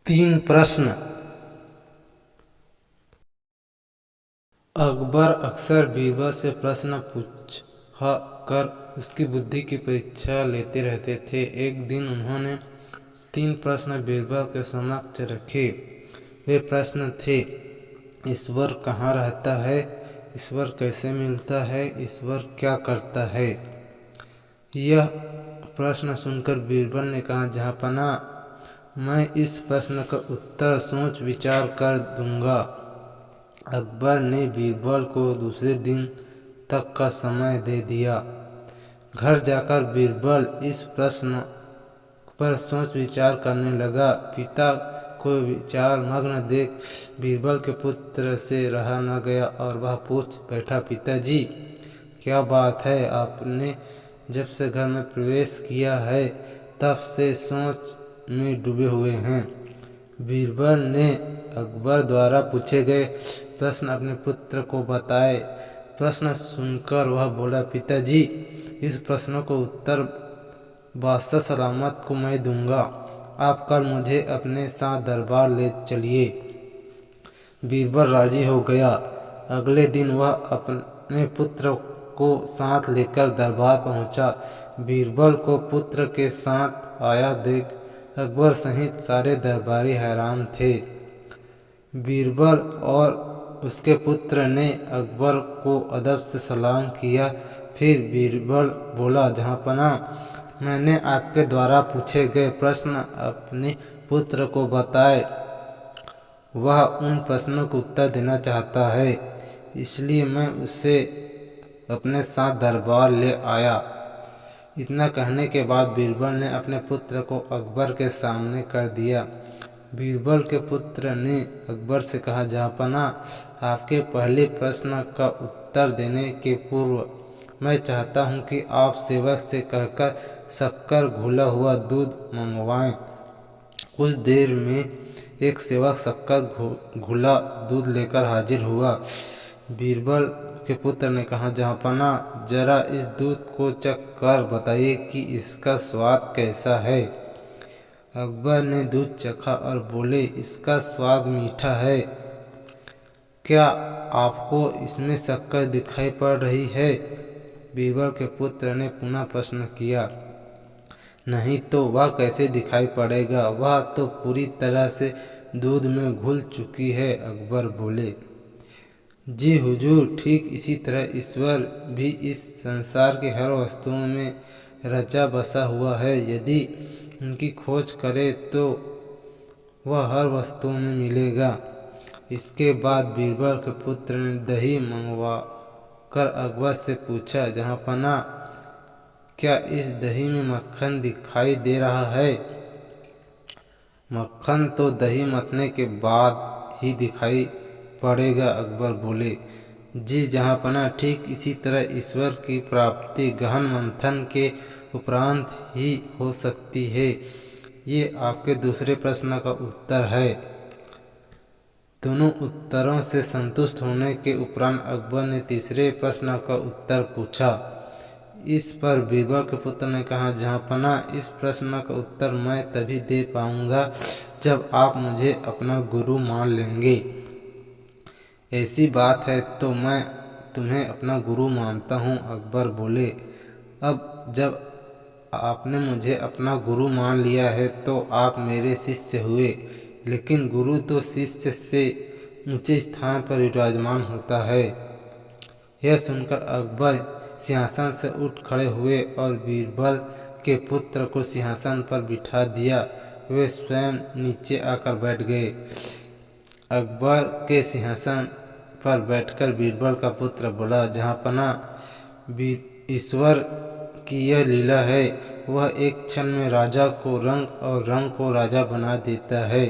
तीन प्रश्न। अकबर अक्सर बीरबल से प्रश्न पूछा कर उसकी बुद्धि की परीक्षा लेते रहते थे। एक दिन उन्होंने तीन प्रश्न बीरबल के समक्ष रखे। वे प्रश्न थे: ईश्वर कहाँ रहता है? ईश्वर कैसे मिलता है? ईश्वर क्या करता है? यह प्रश्न सुनकर बीरबल ने कहा, जहाँपना, मैं इस प्रश्न का उत्तर सोच विचार कर दूंगा। अकबर ने बीरबल को दूसरे दिन तक का समय दे दिया। घर जाकर बीरबल इस प्रश्न पर सोच विचार करने लगा। पिता को विचार मग्न देख बीरबल के पुत्र से रहा न गया और वह पूछ बैठा, पिताजी, क्या बात है? आपने जब से घर में प्रवेश किया है तब से सोच में डूबे हुए हैं। बीरबल ने अकबर द्वारा पूछे गए प्रश्न अपने पुत्र को बताए। प्रश्न सुनकर वह बोला, पिताजी, इस प्रश्नों को उत्तर बादशाह सलामत को मैं दूंगा। आप कल मुझे अपने साथ दरबार ले चलिए। बीरबल राजी हो गया। अगले दिन वह अपने पुत्र को साथ लेकर दरबार पहुंचा। बीरबल को पुत्र के साथ आया देख अकबर सहित सारे दरबारी हैरान थे। बीरबल और उसके पुत्र ने अकबर को अदब से सलाम किया। फिर बीरबल बोला, जहाँपना, मैंने आपके द्वारा पूछे गए प्रश्न अपने पुत्र को बताए। वह उन प्रश्नों को उत्तर देना चाहता है, इसलिए मैं उसे अपने साथ दरबार ले आया। इतना कहने के बाद बीरबल ने अपने पुत्र को अकबर के सामने कर दिया। बीरबल के पुत्र ने अकबर से कहा, जहाँपना, आपके पहले प्रश्न का उत्तर देने के पूर्व मैं चाहता हूँ कि आप सेवक से कहकर शक्कर घुला हुआ दूध मंगवाएं। कुछ देर में एक सेवक शक्कर घुला दूध लेकर हाजिर हुआ। बीरबल के पुत्र ने कहा, जहाँपना, जरा इस दूध को चख कर बताइए कि इसका स्वाद कैसा है। अकबर ने दूध चखा और बोले, इसका स्वाद मीठा है। क्या आपको इसमें शक्कर दिखाई पड़ रही है? बीरबल के पुत्र ने पुनः प्रश्न किया। नहीं तो वह कैसे दिखाई पड़ेगा? वह तो पूरी तरह से दूध में घुल चुकी है। अकबर बोले, जी हुजूर, ठीक इसी तरह ईश्वर भी इस संसार की हर वस्तुओं में रचा बसा हुआ है। यदि उनकी खोज करे तो वह हर वस्तुओं में मिलेगा। इसके बाद बीरबल के पुत्र ने दही मंगवा कर अकबर से पूछा, जहाँपना, क्या इस दही में मक्खन दिखाई दे रहा है? मक्खन तो दही मथने के बाद ही दिखाई पड़ेगा। अकबर बोले, जी जहाँपना, ठीक इसी तरह ईश्वर की प्राप्ति गहन मंथन के उपरांत ही हो सकती है। ये आपके दूसरे प्रश्न का उत्तर है। दोनों उत्तरों से संतुष्ट होने के उपरांत अकबर ने तीसरे प्रश्न का उत्तर पूछा। इस पर बीरबल के पुत्र ने कहा, जहाँपना, इस प्रश्न का उत्तर मैं तभी दे पाऊंगा जब आप मुझे अपना गुरु मान लेंगे। ऐसी बात है तो मैं तुम्हें अपना गुरु मानता हूँ। अकबर बोले, अब जब आपने मुझे अपना गुरु मान लिया है तो आप मेरे शिष्य हुए। लेकिन गुरु तो शिष्य से ऊंचे स्थान पर विराजमान होता है। यह सुनकर अकबर सिंहासन से उठ खड़े हुए और बीरबल के पुत्र को सिंहासन पर बिठा दिया। वे स्वयं नीचे आकर बैठ गए। अकबर के सिंहासन पर बैठकर बीरबल का पुत्र बोला, जहाँपना, ईश्वर की यह लीला है। वह एक क्षण में राजा को रंग और रंग को राजा बना देता है।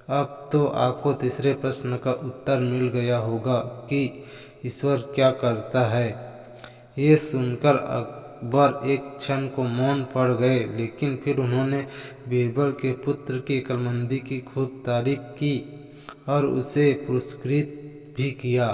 अब तो आपको तीसरे प्रश्न का उत्तर मिल गया होगा कि ईश्वर क्या करता है। ये सुनकर अकबर एक क्षण को मौन पड़ गए, लेकिन फिर उन्होंने बीरबल के पुत्र की अक्लमंदी की खूब तारीफ की और उसे पुरस्कृत भी किया।